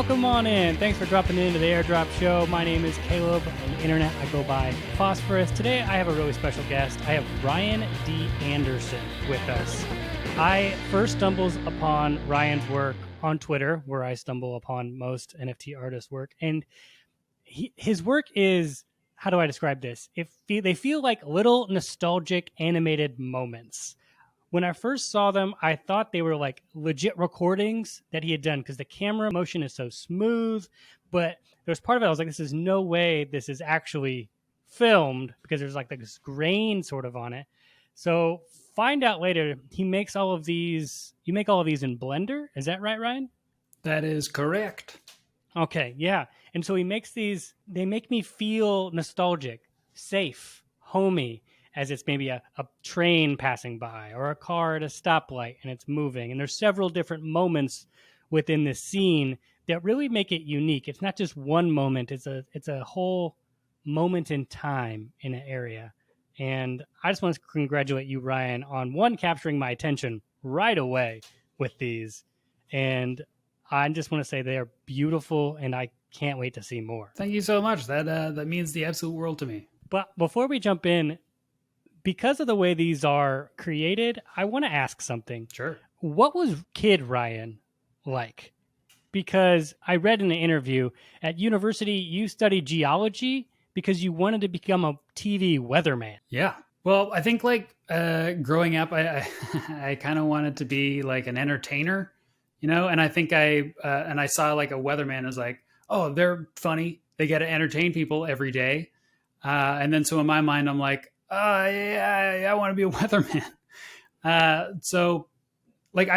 Welcome on in. Thanks for dropping into the Airdrop Show. My name is Caleb. On the internet, I go by Phosphorus. Today, I have a really special guest. I have Ryan D. Anderson with us. I first stumbled upon Ryan's work on Twitter, where I stumble upon most NFT artists' work. And his work is, how do I describe this? They feel like little nostalgic animated moments. When I first saw them, I thought they were like legit recordings that he had done because the camera motion is so smooth. But there's part of it, I was like, this is no way this is actually filmed because there's like this grain sort of on it. So find out later, he makes all of these, you make all of these in Blender. Is that right, Ryan? That is correct. Okay, yeah. And so he makes these, they make me feel nostalgic, safe, homey, as it's maybe a train passing by or a car at a stoplight and it's moving. And there's several different moments within this scene that really make it unique. It's not just one moment. It's a whole moment in time in an area. And I just want to congratulate you, Ryan, on one, capturing my attention right away with these. And I just want to say they are beautiful and I can't wait to see more. Thank you so much. That means the absolute world to me. But before we jump in, because of the way these are created, I want to ask something. Sure. What was kid Ryan like? Because I read in an interview at university, you studied geology because you wanted to become a TV weatherman. Yeah. Well, I think like growing up, I kind of wanted to be like an entertainer, you know, and I think I saw like a weatherman as like, oh, they're funny. They get to entertain people every day. And then so in my mind, I'm like, I want to be a weatherman. So like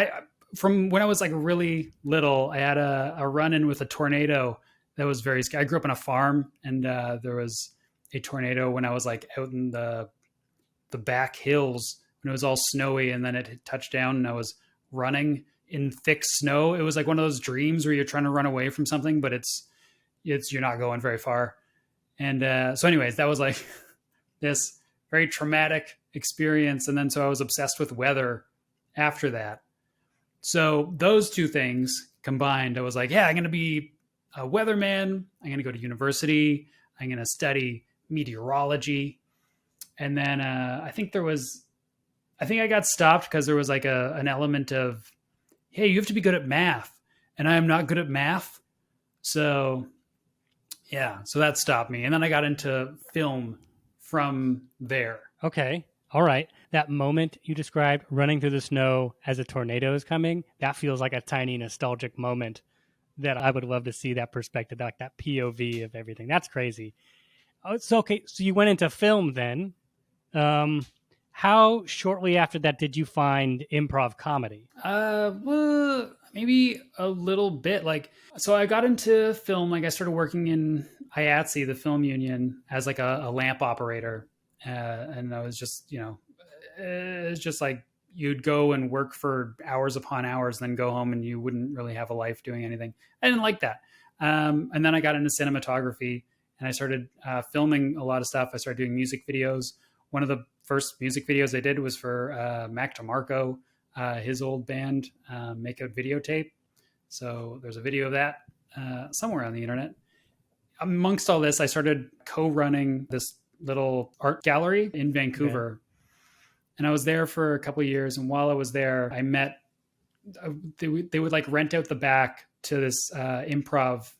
from when I was like really little, I had a run-in with a tornado that was very scary. I grew up on a farm and there was a tornado when I was like out in the back hills when it was all snowy, and then it hit touchdown and I was running in thick snow. It was like one of those dreams where you're trying to run away from something, but you're not going very far. And so anyways, that was like this very traumatic experience. And then so I was obsessed with weather after that. So those two things combined, I was like, yeah, I'm going to be a weatherman. I'm going to go to university. I'm going to study meteorology. And then I think I got stopped because there was like an element of, hey, you have to be good at math. And I am not good at math. So yeah, so that stopped me. And then I got into film from there. Okay. All right. That moment you described, running through the snow as a tornado is coming, that feels like a tiny nostalgic moment that I would love to see, that perspective, like that POV of everything. That's crazy. Oh, so, okay. So you went into film then. How shortly after that did you find improv comedy? Well, maybe a little bit. Like, so I got into film. Like, I started working in IATSE, the film union, as like a lamp operator, and I was just, you know, it's just like you'd go and work for hours upon hours, then go home, and you wouldn't really have a life doing anything. I didn't like that. And then I got into cinematography, and I started filming a lot of stuff. I started doing music videos. One of the first music videos I did was for Mac DeMarco, his old band, Make a Videotape. So there's a video of that somewhere on the internet. Amongst all this, I started co-running this little art gallery in Vancouver. Okay. And I was there for a couple of years. And while I was there, I met, they would like rent out the back to this improv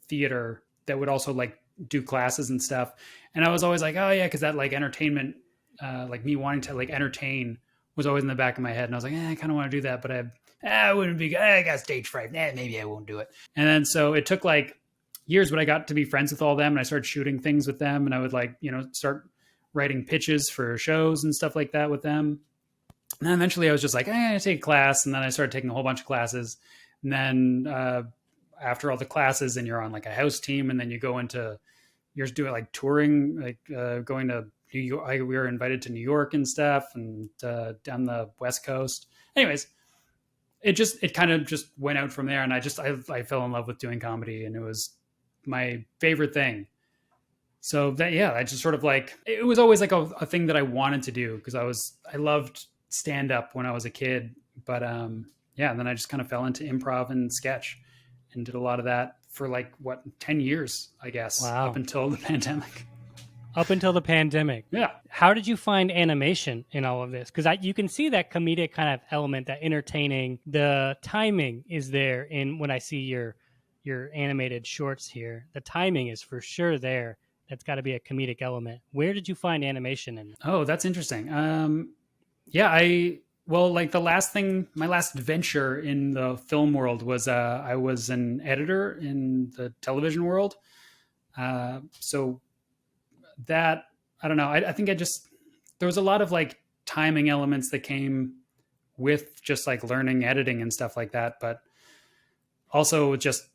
theater that would also like do classes and stuff. And I was always like, oh yeah, because that like entertainment, like me wanting to like entertain was always in the back of my head. And I was like, I kind of want to do that, but I wouldn't be, I got stage fright. Maybe I won't do it. And then so it took like years, but I got to be friends with all them and I started shooting things with them. And I would like, you know, start writing pitches for shows and stuff like that with them. And then eventually I was just like, I take a class. And then I started taking a whole bunch of classes. And then after all the classes, and you're on like a house team, and then you go into, you're doing like touring, like going to New York. We were invited to New York and stuff, and down the West Coast. Anyways, it kind of just went out from there. And I fell in love with doing comedy, and it was my favorite thing. So that, yeah, I just sort of like, it was always like a thing that I wanted to do because I loved stand up when I was a kid, but yeah. And then I just kind of fell into improv and sketch. and did a lot of that for 10 years, I guess, Wow. up until the pandemic. Up until the pandemic. Yeah. How did you find animation in all of this? Because you can see that comedic kind of element, that entertaining. The timing is there in when I see your animated shorts here. The timing is for sure there. That's got to be a comedic element. Where did you find animation in? Oh, that's interesting. My last venture in the film world was I was an editor in the television world. So that, I don't know. I think there was a lot of timing elements that came with just learning editing and stuff like that. But also just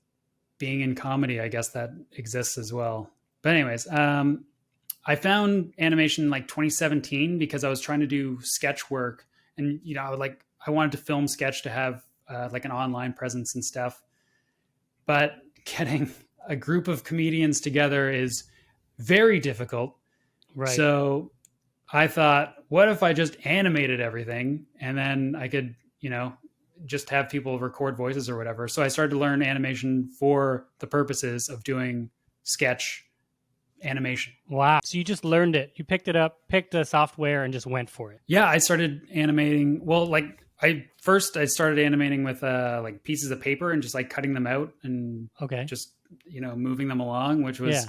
being in comedy, I guess that exists as well. But anyways, I found animation in 2017 because I was trying to do sketch work, and I wanted to film sketch to have an online presence and stuff. But getting a group of comedians together is very difficult. Right. So I thought, what if I just animated everything and then I could, just have people record voices or whatever. So I started to learn animation for the purposes of doing sketch animation. Wow. So you just learned it. You picked it up, picked the software, and just went for it. Yeah, I started animating. Well, I started animating with pieces of paper and just cutting them out and just moving them along, which was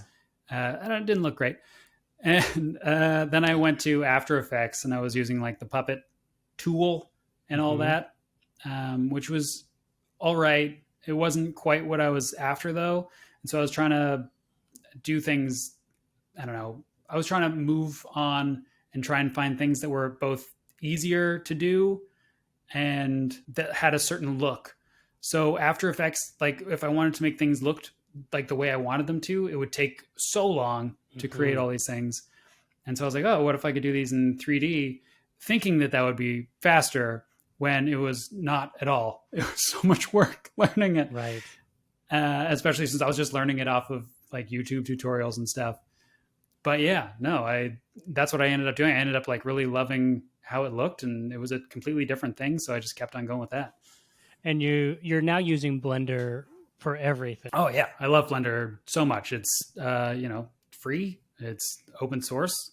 it didn't look great. And then I went to After Effects and I was using the Puppet tool and all that, which was all right. It wasn't quite what I was after though, and so I was trying to do things. I don't know. I was trying to move on and try and find things that were both easier to do and that had a certain look. So After Effects, if I wanted to make things look the way I wanted them to, it would take so long to create all these things. And so I was like, oh, what if I could do these in 3D, thinking that would be faster when it was not at all. It was so much work learning it. Right. Especially since I was just learning it off of YouTube tutorials and stuff. But yeah, no, that's what I ended up doing. I ended up really loving how it looked, and it was a completely different thing. So I just kept on going with that. And you're now using Blender for everything. Oh yeah. I love Blender so much. It's, free. It's open source.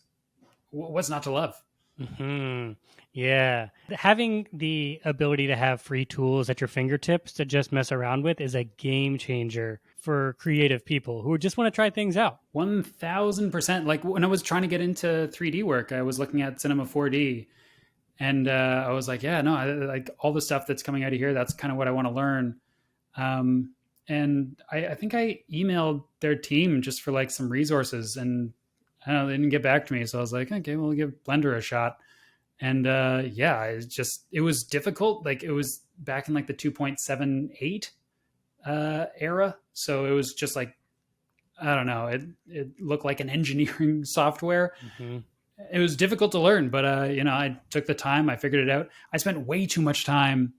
What's not to love? Mm-hmm. Yeah. Having the ability to have free tools at your fingertips to just mess around with is a game changer for creative people who just want to try things out. 1000%. When I was trying to get into 3D work, I was looking at Cinema 4D and I was all the stuff that's coming out of here, that's kind of what I want to learn. And I think I emailed their team just for some resources, and I don't know, they didn't get back to me. So I was like, okay, we'll give Blender a shot. And it was difficult. It was back in the 2.78 era. So it was just I don't know, it looked like an engineering software. Mm-hmm. It was difficult to learn, but I took the time, I figured it out. I spent way too much time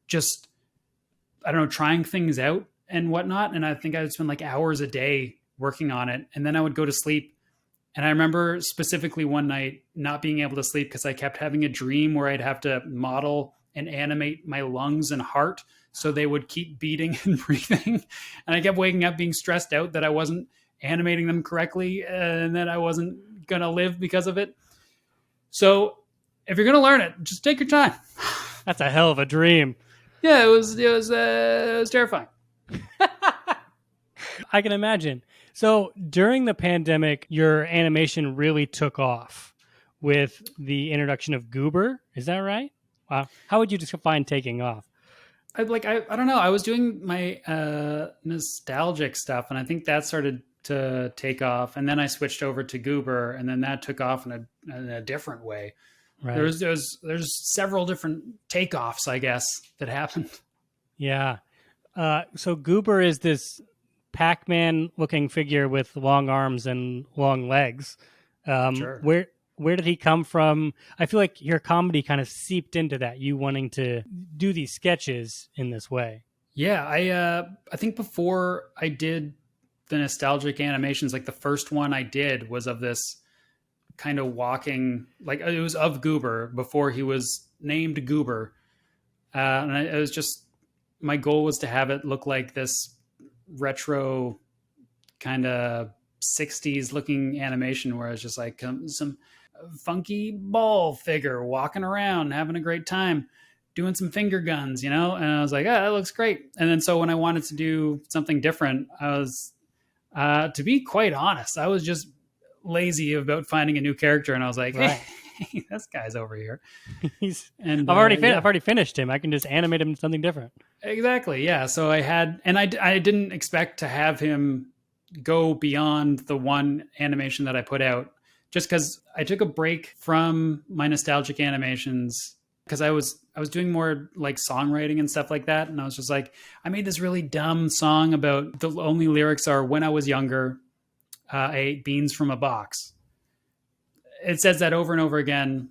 just, I don't know, trying things out and whatnot. And I think I would spend hours a day working on it. And then I would go to sleep. And I remember specifically one night not being able to sleep because I kept having a dream where I'd have to model and animate my lungs and heart so they would keep beating and breathing. And I kept waking up being stressed out that I wasn't animating them correctly and that I wasn't going to live because of it. So if you're going to learn it, just take your time. That's a hell of a dream. Yeah, it was terrifying. I can imagine. So during the pandemic, your animation really took off with the introduction of Goober. Is that right? Wow. How would you define taking off? I don't know. I was doing my nostalgic stuff, and I think that started to take off. And then I switched over to Goober, and then that took off in a different way. Right. There's several different takeoffs, I guess, that happened. Yeah. So Goober is this Pac-Man looking figure with long arms and long legs. Sure. Where did he come from? I feel like your comedy kind of seeped into that, you wanting to do these sketches in this way. Yeah, I think before I did the nostalgic animations, the first one I did was of this kind of walking, it was of Goober before he was named Goober. And it was just, my goal was to have it look like this retro kind of 60s looking animation where it's just like some funky ball figure walking around, having a great time, doing some finger guns, And I was like, oh, that looks great. And then so when I wanted to do something different, I was, to be quite honest, I was just lazy about finding a new character. And I was like, Right. hey, this guy's over here. I've already finished him. I can just animate him something different. Exactly. Yeah. So I didn't expect to have him go beyond the one animation that I put out, just because I took a break from my nostalgic animations because I was doing more like songwriting and stuff like that. And I was just like, I made this really dumb song about the only lyrics are when I was younger, I ate beans from a box. It says that over and over again,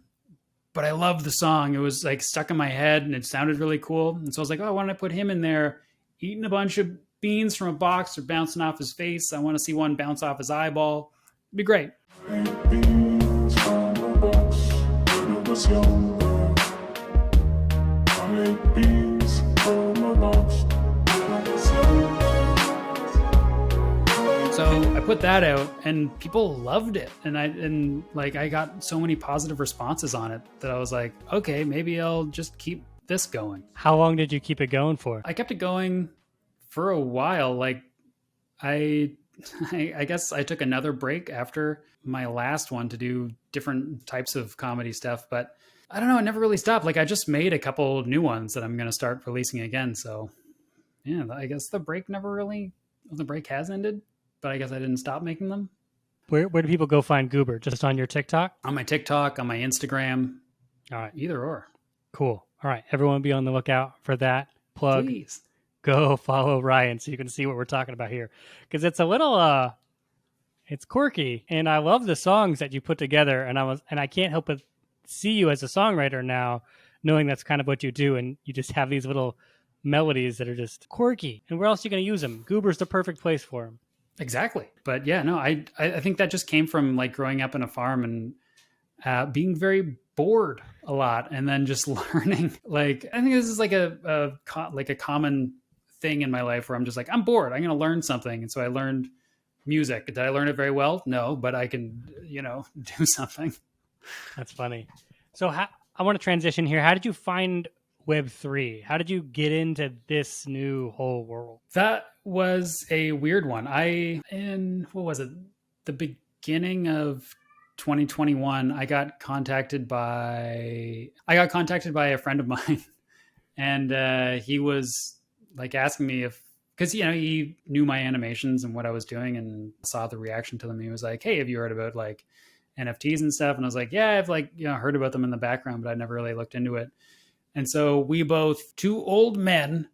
but I loved the song. It was like stuck in my head and it sounded really cool. And so I was like, oh, why don't I put him in there eating a bunch of beans from a box or bouncing off his face? I want to see one bounce off his eyeball. It'd be great. Beans from a box when I was younger. I ate beans from a box when I was younger. So I put that out and people loved it. And I got so many positive responses on it that I was like, okay, maybe I'll just keep this going. How long did you keep it going for? I kept it going for a while. Like I guess I took another break after my last one to do different types of comedy stuff, but I don't know. I never really stopped. Like I just made a couple new ones that I'm going to start releasing again. So yeah, I guess the break has ended, but I guess I didn't stop making them. Where do people go find Goober? Just on your TikTok? On my TikTok, on my Instagram. All right. Either or. Cool. All right. Everyone be on the lookout for that plug. Please. Go follow Ryan so you can see what we're talking about here. Because it's a little, it's quirky. And I love the songs that you put together. And I can't help but see you as a songwriter now, knowing that's kind of what you do. And you just have these little melodies that are just quirky. And where else are you going to use them? Goober's the perfect place for them. Exactly. But yeah, no, I think that just came from like growing up in a farm and being very bored a lot, and then just learning. Like I think this is like a common thing in my life where I'm just like, I'm bored. I'm going to learn something, and so I learned music. Did I learn it very well? No, but I can do something. That's funny. So I want to transition here. How did you find Web3? How did you get into this new whole world? That was a weird one. What was it? The beginning of 2021, I got contacted by a friend of mine, and he was like asking me because he knew my animations and what I was doing and saw the reaction to them. He was like, "Hey, have you heard about like NFTs and stuff?" And I was like, "Yeah, I've heard about them in the background, but I never really looked into it." And so we both, two old men,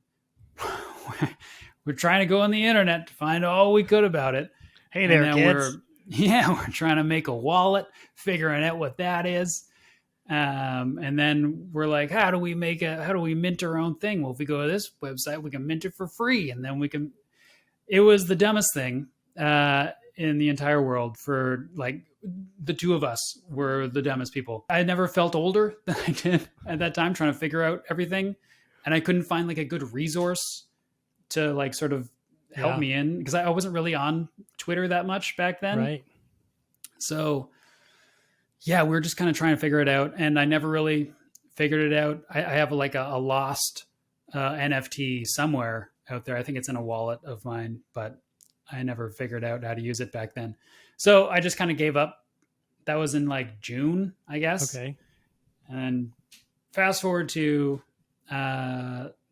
we're trying to go on the internet to find all we could about it. Hey there, kids. We're trying to make a wallet, figuring out what that is. And then we're like, how do we mint our own thing? Well, if we go to this website, we can mint it for free. And then it was the dumbest thing in the entire world. For like, the two of us were the dumbest people. I never felt older than I did at that time, trying to figure out everything. And I couldn't find like a good resource to like sort of help me in, because I wasn't really on Twitter that much back then. Right. So yeah, we were just kind of trying to figure it out, and I never really figured it out. I have like a lost NFT somewhere out there. I think it's in a wallet of mine, but I never figured out how to use it back then. So I just kind of gave up. That was in like June, I guess. Okay. And fast forward to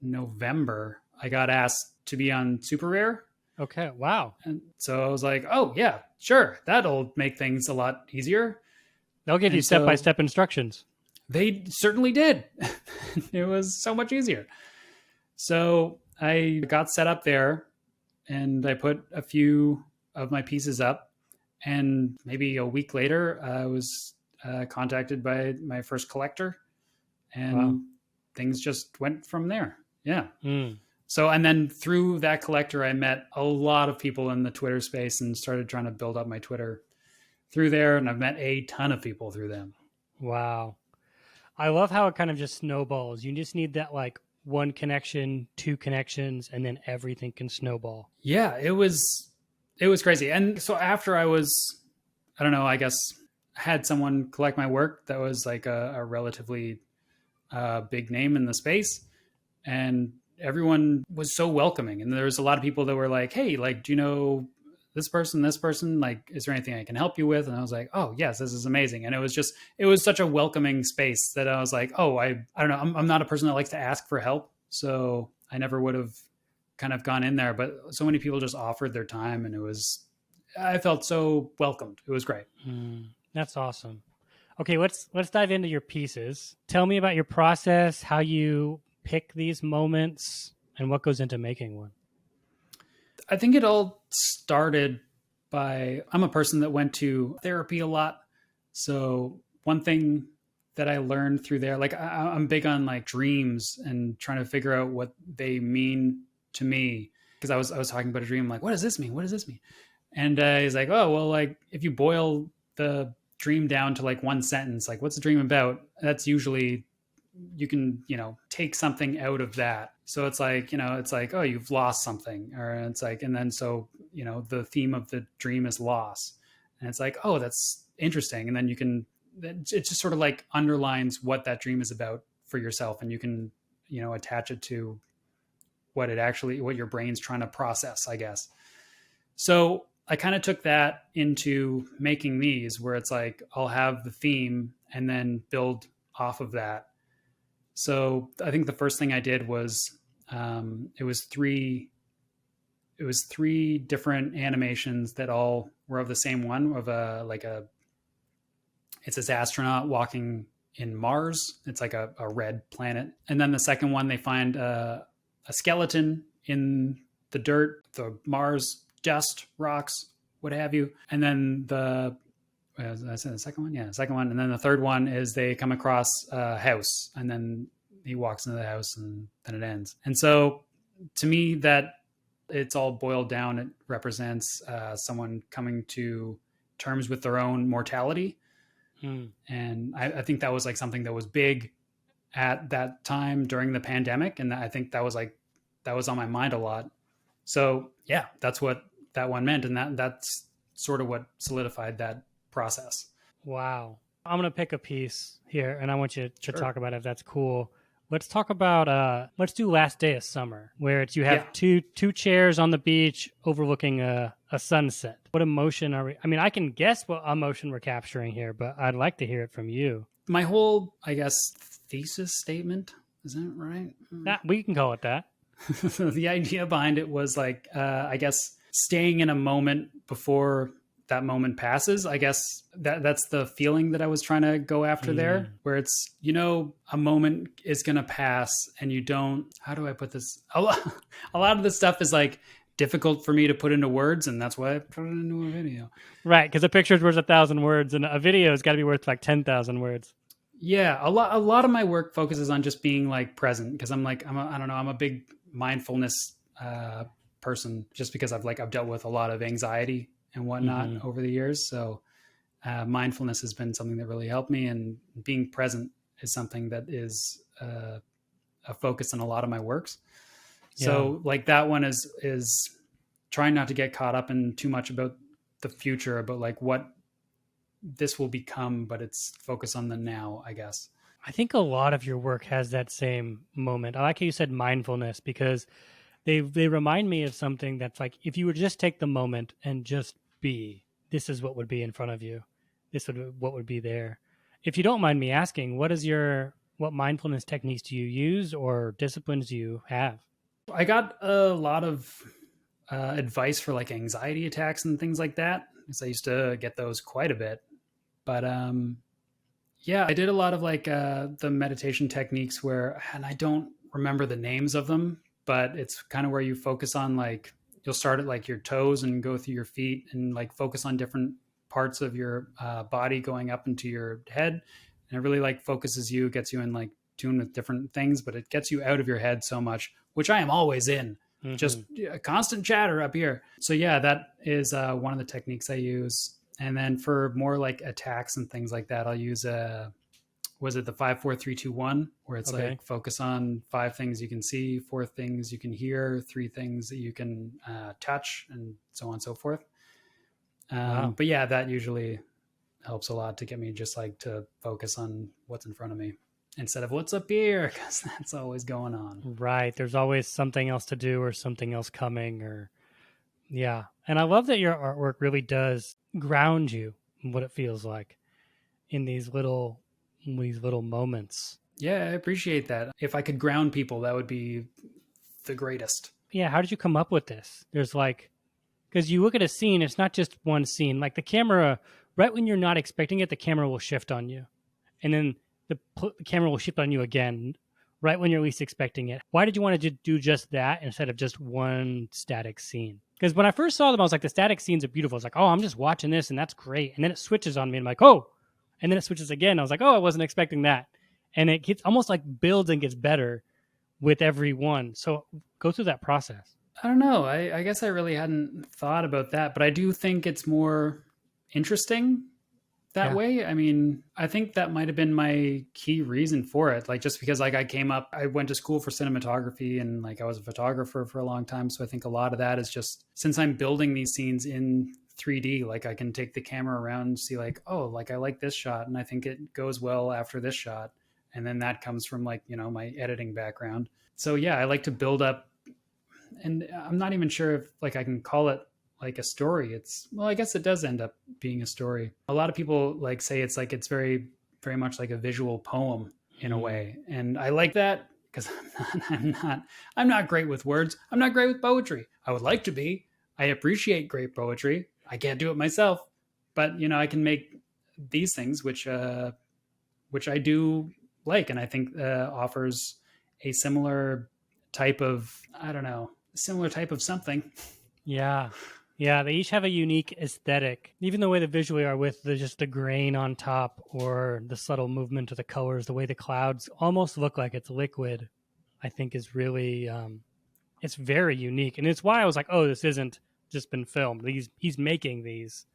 November, I got asked to be on superrare. Okay. Wow. And so I was like, oh yeah, sure. That'll make things a lot easier. They'll give you step-by-step instructions. They certainly did. It was so much easier. So I got set up there and I put a few of my pieces up. And maybe a week later, I was contacted by my first collector, and things just went from there. Yeah. Mm. So, and then through that collector, I met a lot of people in the Twitter space and started trying to build up my Twitter through there. And I've met a ton of people through them. Wow. I love how it kind of just snowballs. You just need that like one connection, two connections, and then everything can snowball. Yeah, it was crazy. And so after I was, I don't know, I guess had someone collect my work that was like a relatively big name in the space, and everyone was so welcoming. And there was a lot of people that were like, hey, like, do you know this person, like, is there anything I can help you with? And I was like, oh yes, this is amazing. And it was such a welcoming space that I was like, oh, I don't know. I'm not a person that likes to ask for help. So I never would have kind of gone in there, but so many people just offered their time, and I felt so welcomed. It was great. That's awesome. Okay, let's dive into your pieces. Tell me about your process, how you pick these moments, and what goes into making one. I think it all started I'm a person that went to therapy a lot. So one thing that I learned through there, like I'm big on like dreams and trying to figure out what they mean to me. Because I was talking about a dream, like, what does this mean? What does this mean? And he's like, oh, well, like if you boil the dream down to like one sentence, like what's the dream about? That's usually, you can, take something out of that. So it's like, oh, you've lost something, or it's like, and then, so, the theme of the dream is loss. And it's like, oh, that's interesting. And then it just sort of like underlines what that dream is about for yourself. And you can, attach it to what your brain's trying to process, I guess. So I kind of took that into making these, where it's like, I'll have the theme and then build off of that. So I think the first thing I did was, it was three different animations that all were of the same one, it's this astronaut walking in Mars. It's like a red planet. And then the second one, they find a skeleton in the dirt, the Mars dust, rocks, what have you. And then I said the second one? Yeah, the second one. And then the third one is they come across a house, and then he walks into the house, and then it ends. And so to me, that it's all boiled down. It represents someone coming to terms with their own mortality. And I think that was like something that was big at that time during the pandemic. And I think that was on my mind a lot. So yeah, that's what that one meant. And that's sort of what solidified that process. Wow. I'm going to pick a piece here, and I want you to talk about it, if that's cool. Let's talk about, let's do Last Day of Summer, where you have two chairs on the beach overlooking a sunset. What emotion are we? I mean, I can guess what emotion we're capturing here, but I'd like to hear it from you. My whole, I guess, thesis statement, is that right? We can call it that. The idea behind it was like, I guess, staying in a moment before that moment passes. I guess that's the feeling that I was trying to go after there, where it's, a moment is going to pass, and you don't, how do I put this? A lot of this stuff is like difficult for me to put into words, and that's why I put it into a video. Right. Because a picture's worth 1,000 words, and a video has got to be worth like 10,000 words. Yeah. A lot of my work focuses on just being like present, because I'm a big mindfulness person, just because I've dealt with a lot of anxiety and whatnot over the years. So mindfulness has been something that really helped me, and being present is something that is a focus in a lot of my works. Yeah. So like that one is trying not to get caught up in too much about the future, about like what this will become, but it's focus on the now, I guess. I think a lot of your work has that same moment. I like how you said mindfulness, because they remind me of something that's like, if you would just take the moment and just be, this is what would be in front of you. What would be there. If you don't mind me asking, what mindfulness techniques do you use, or disciplines do you have? I got a lot of advice for like anxiety attacks and things like that, because I used to get those quite a bit. But yeah, I did a lot of like the meditation techniques and I don't remember the names of them, but it's kind of where you focus on like, you'll start at like your toes and go through your feet, and like focus on different parts of your body going up into your head. And it really like focuses you, gets you in like tune with different things, but it gets you out of your head so much, which I am always in, just a constant chatter up here. So yeah, that is one of the techniques I use. And then for more like attacks and things like that, I'll use was it the 5, 4, 3, 2, 1, where it's Okay. like focus on 5 things you can see, 4 things you can hear, 3 things that you can touch, and so on and so forth. Wow. But yeah, that usually helps a lot to get me just like to focus on what's in front of me instead of what's up here, because that's always going on. Right. There's always something else to do or something else coming or yeah. And I love that your artwork really does ground you in what it feels like in these little moments. Yeah, I appreciate that. If I could ground people, that would be the greatest. Yeah, how did you come up with this? There's like because you look at a scene, it's not just one scene. Like the camera, right when you're not expecting it, the camera will shift on you. And then the camera will shift on you again right when you're least expecting it. Why did you want to do just that instead of just one static scene? Because when I first saw them, I was like, the static scenes are beautiful. I was like, oh, I'm just watching this and that's great. And then it switches on me and I'm like, oh. And then it switches again. I was like, oh, I wasn't expecting that. And it gets almost like builds and gets better with every one. So go through that process. I don't know. I guess I really hadn't thought about that, but I do think it's more interesting that Yeah. way. I mean, I think that might have been my key reason for it. Like, just because like I went to school for cinematography and like I was a photographer for a long time. So I think a lot of that is just since I'm building these scenes in 3D, like I can take the camera around and see like, oh, like I like this shot and I think it goes well after this shot. And then that comes from like, you know, my editing background. So yeah, I like to build up, and I'm not even sure if like I can call it like a story. It's, well, I guess it does end up being a story. A lot of people like say it's like it's very very much like a visual poem in a way, and I like that because I'm not great with words. I'm not great with poetry. I would like to be. I appreciate great poetry. I can't do it myself, but you know, I can make these things which I do like, and I think offers a similar type of, I don't know, similar type of something. Yeah. Yeah, they each have a unique aesthetic. Even the way they visually are with just the grain on top or the subtle movement of the colors, the way the clouds almost look like it's liquid, I think is really, it's very unique. And it's why I was like, oh, this isn't just been filmed. He's making these.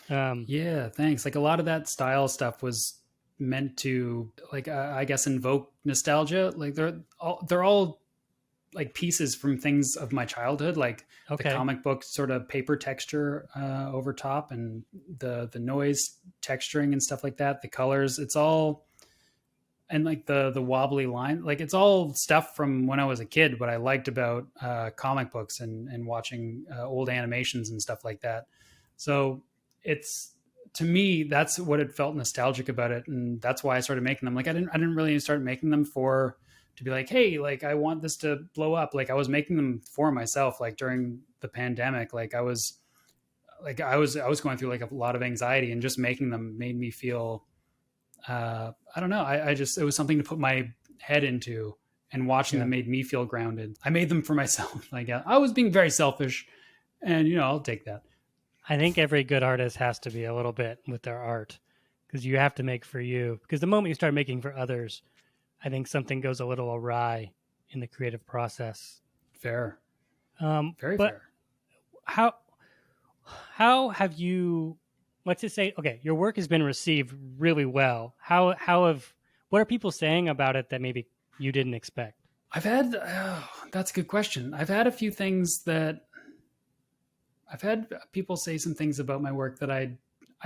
Yeah, thanks. Like a lot of that style stuff was meant to like, I guess, invoke nostalgia. Like they're all like pieces from things of my childhood, like Okay. the comic book sort of paper texture over top, and the noise texturing and stuff like that. The colors, it's all, and like the wobbly line, like it's all stuff from when I was a kid. What I liked about comic books and watching old animations and stuff like that. So it's, to me, that's what it felt nostalgic about it, and that's why I started making them. Like I didn't really start making them to be like, hey, like I want this to blow up. Like I was making them for myself. Like during the pandemic, like I was going through like a lot of anxiety, and just making them made me feel, I don't know. I just, it was something to put my head into, and watching them made me feel grounded. I made them for myself. Like I was being very selfish, and you know, I'll take that. I think every good artist has to be a little bit with their art because you have to make for you. Because the moment you start making for others, I think something goes a little awry in the creative process. Fair. Very but fair. How have you, let's just say, okay, your work has been received really well. What are people saying about it that maybe you didn't expect? That's a good question. I've had people say some things about my work that I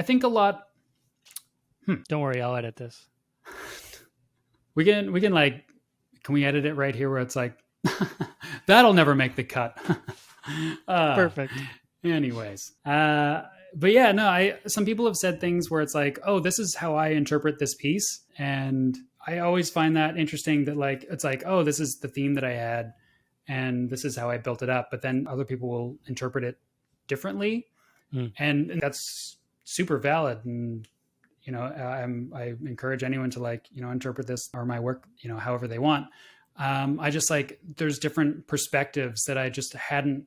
think a lot. Don't worry, I'll edit this. We can like, can we edit it right here where it's like, that'll never make the cut. Perfect. Anyways, but yeah, no, some people have said things where it's like, oh, this is how I interpret this piece. And I always find that interesting that like, it's like, oh, this is the theme that I had and this is how I built it up. But then other people will interpret it differently. And that's super valid. And, you know, I encourage anyone to like, you know, interpret this or my work, you know, however they want. I just like, there's different perspectives that I just hadn't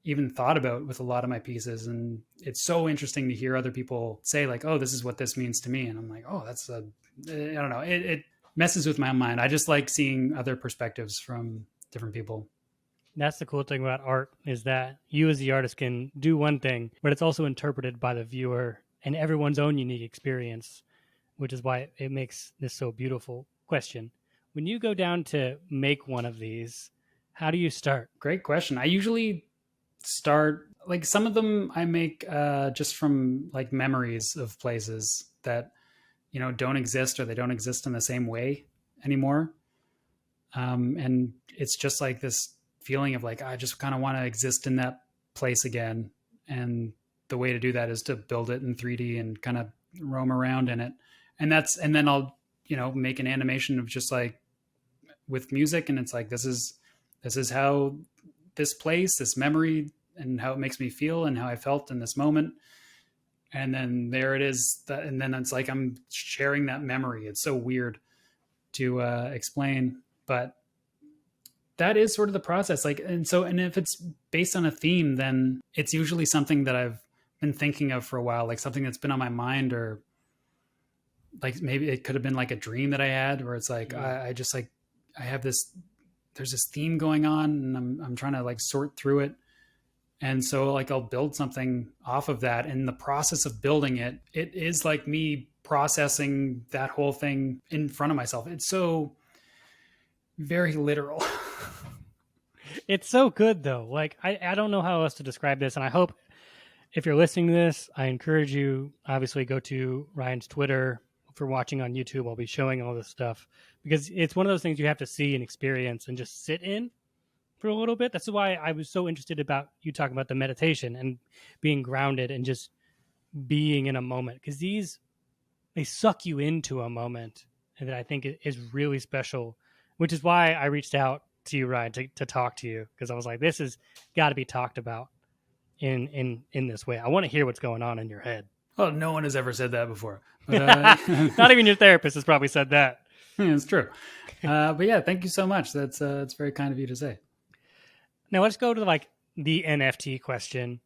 even thought about with a lot of my pieces. And it's so interesting to hear other people say like, oh, this is what this means to me. And I'm like, oh, I don't know. It messes with my mind. I just like seeing other perspectives from different people. That's the cool thing about art is that you as the artist can do one thing, but it's also interpreted by the viewer and everyone's own unique experience which is why it makes this so beautiful. Question: when you go down to make one of these, how do you start? Great question. I usually start, like, some of them I make just from like memories of places that, don't exist, or they don't exist in the same way anymore. And it's just like this feeling of like, I just kind of want to exist in that place again. And the way to do that is to build it in 3D and kind of roam around in it. And then I'll, make an animation of just like with music. And it's like, this is how this place, this memory, and how it makes me feel and how I felt in this moment. And then there it is. And then it's like, I'm sharing that memory. It's so weird to explain, but that is sort of the process. Like, and if it's based on a theme, then it's usually something that I've been thinking of for a while, like something that's been on my mind, or like maybe it could have been like a dream that I had, where it's like, I just like, I have this, there's this theme going on, and I'm trying to like sort through it. And so like, I'll build something off of that. And the process of building it is like me processing that whole thing in front of myself. It's so very literal. It's so good though. Like, I don't know how else to describe this. And I hope if you're listening to this, I encourage you, obviously go to Ryan's Twitter. If you're watching on YouTube, I'll be showing all this stuff, because it's one of those things you have to see and experience and just sit in for a little bit. That's why I was so interested about you talking about the meditation and being grounded and just being in a moment, because they suck you into a moment, and that I think is really special, which is why I reached out to you, Ryan, to talk to you, because I was like, this has got to be talked about in this way. I want to hear what's going on in your head. Oh, no one has ever said that before. But, not even your therapist has probably said that. It's true. But yeah, thank you so much. That's it's very kind of you to say. Now let's go to like the NFT question.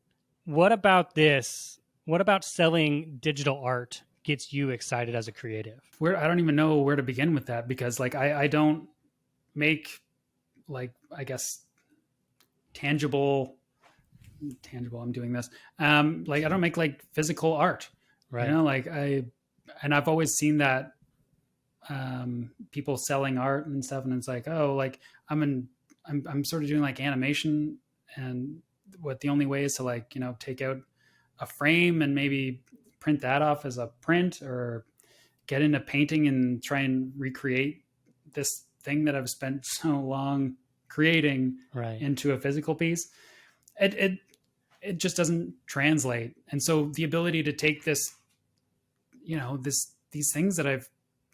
What about this? What about selling digital art gets you excited as a creative? I don't even know where to begin with that, because like I don't make, like, I guess tangible, I'm doing this. Like, I don't make like physical art, right? Like I've always seen that people selling art and stuff, and it's like, oh, like I'm sort of doing like animation, and what the only way is to like, take out a frame and maybe print that off as a print, or get into painting and try and recreate this thing that I've spent so long creating into a physical piece. It just doesn't translate. And so the ability to take this, these things that I've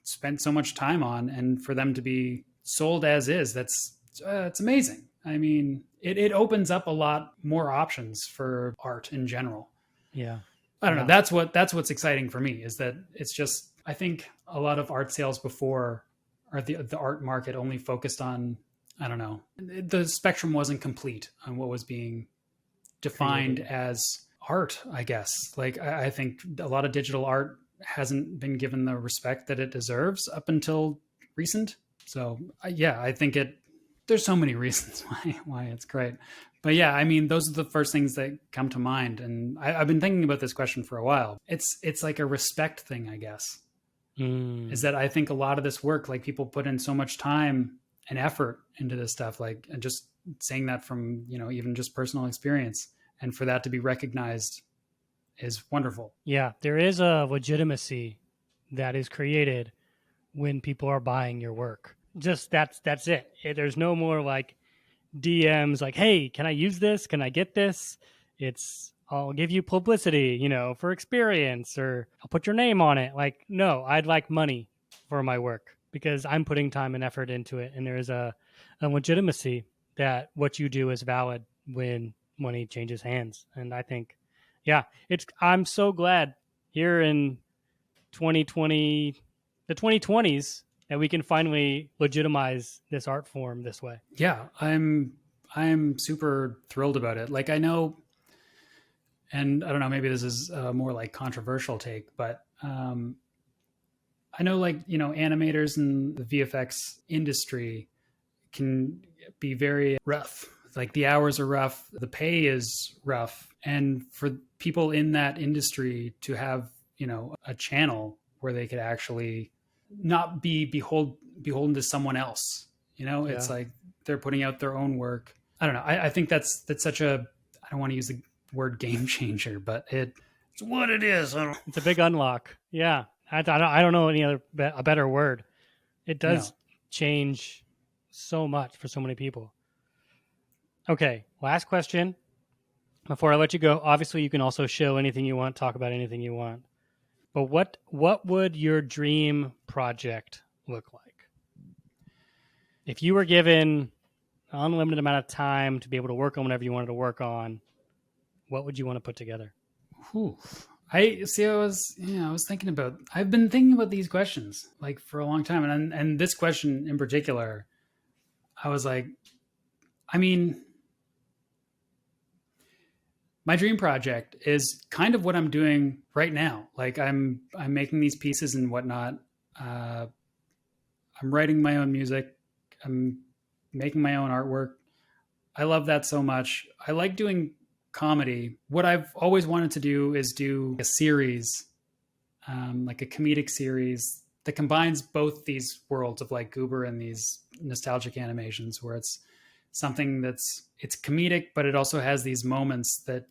spent so much time on, and for them to be sold as is, it's amazing. I mean, it opens up a lot more options for art in general. Yeah. I don't know. That's what's exciting for me, is that it's just, I think a lot of art sales before, or the art market only focused on, I don't know, the spectrum wasn't complete on what was being defined as art, I guess. Like, I think a lot of digital art hasn't been given the respect that it deserves up until recent. So yeah, I think there's so many reasons why it's great. But yeah, I mean, those are the first things that come to mind. And I've been thinking about this question for a while. It's like a respect thing, I guess. Is that I think a lot of this work, like, people put in so much time and effort into this stuff, like, and just saying that from, even just personal experience, and for that to be recognized is wonderful. Yeah, there is a legitimacy that is created when people are buying your work. Just that's it. There's no more like DMs like, hey, can I use this? Can I get this? It's, I'll give you publicity, for experience, or I'll put your name on it. Like, no, I'd like money for my work, because I'm putting time and effort into it. And there is a legitimacy that what you do is valid when money changes hands. And I think, yeah, I'm so glad here in 2020, the 2020s, that we can finally legitimize this art form this way. Yeah, I'm super thrilled about it. Like, I know, and I don't know, maybe this is a more like controversial take, but I know, like, animators in the VFX industry can be very rough. Like, the hours are rough, the pay is rough. And for people in that industry to have, a channel where they could actually not be beholden to someone else. It's Yeah. like they're putting out their own work. I don't know. I think that's such a, I don't want to use the word game changer, but it's what it is. I don't, It's a big unlock. Yeah. I don't know any other a better word. It does No. change so much for so many people. Okay, last question. Before I let you go, obviously you can also show anything you want, talk about anything you want. But what would your dream project look like? If you were given an unlimited amount of time to be able to work on whatever you wanted to work on, what would you want to put together? Whew. I see. I've been thinking about these questions like for a long time, and this question in particular, I was like, I mean, my dream project is kind of what I'm doing right now. Like I'm making these pieces and whatnot. I'm writing my own music. I'm making my own artwork. I love that so much. I like doing comedy. What I've always wanted to do is do a series, like a comedic series that combines both these worlds of like Goober and these nostalgic animations, where it's something it's comedic, but it also has these moments that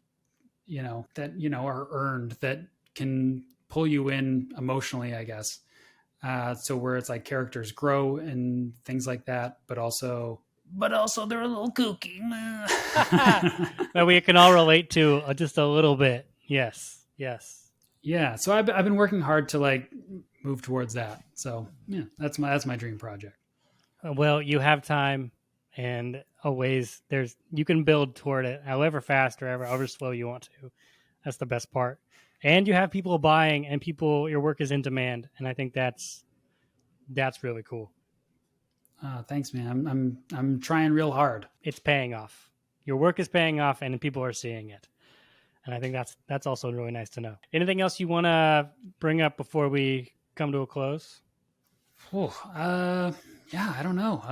are earned, that can pull you in emotionally, I guess. So where it's like characters grow and things like that, but also they're a little kooky. That we can all relate to just a little bit. Yes. Yeah. So I've been working hard to like move towards that. So yeah, that's my dream project. Well, you have time and always you can build toward it however fast or however slow you want to. That's the best part. And you have people buying and your work is in demand. And I think that's really cool. Thanks, man. I'm trying real hard. It's paying off. Your work is paying off and people are seeing it. And I think that's also really nice to know. Anything else you want to bring up before we come to a close? Yeah, I don't know.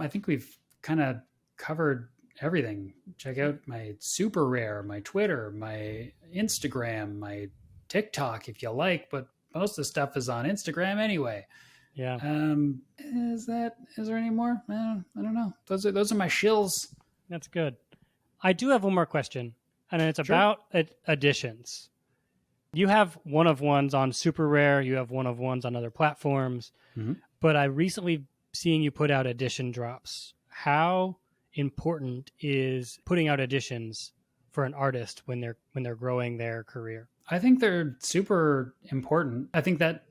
I think we've kind of covered everything. Check out my superrare, my Twitter, my Instagram, my TikTok if you like, but most of the stuff is on Instagram anyway. Yeah. Is there any more? I don't know. Those are my shills. That's good. I do have one more question, and it's Sure. about editions. You have one of ones on superrare. You have one of ones on other platforms. Mm-hmm. But I recently seen you put out edition drops. How important is putting out editions for an artist when they're growing their career? I think they're super important. I think that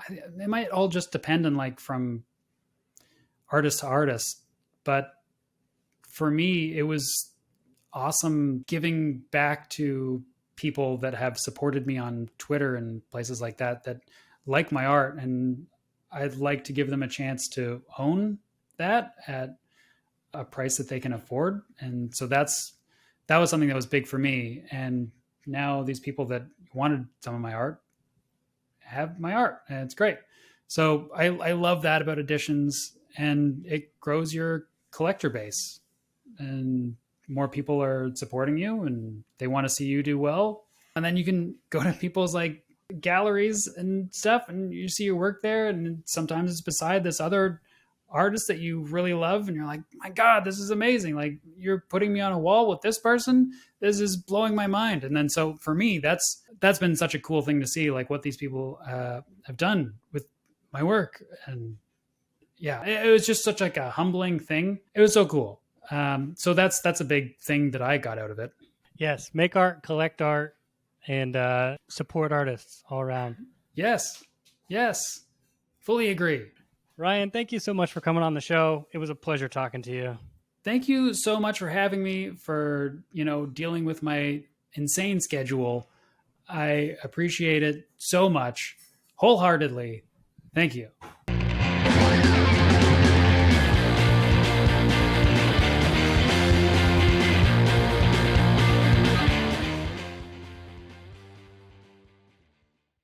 it might all just depend on like from artist to artist, but for me, it was awesome giving back to people that have supported me on Twitter and places like that like my art, and I'd like to give them a chance to own that at a price that they can afford. And so that was something that was big for me. And now these people that wanted some of my art have my art, and it's great. So I love that about editions, and it grows your collector base, and more people are supporting you and they want to see you do well. And then you can go to people's like galleries and stuff and you see your work there, and sometimes it's beside this other artist that you really love, and you're like, my God, this is amazing. Like, you're putting me on a wall with this person. This is blowing my mind. And then so for me, that's been such a cool thing to see, like what these people have done with my work. And yeah, it was just such like a humbling thing. It was so cool. So that's a big thing that I got out of it. Yes, make art, collect art, and support artists all around. Yes, fully agree. Ryan, thank you so much for coming on the show. It was a pleasure talking to you. Thank you so much for having me, for, dealing with my insane schedule. I appreciate it so much, wholeheartedly. Thank you.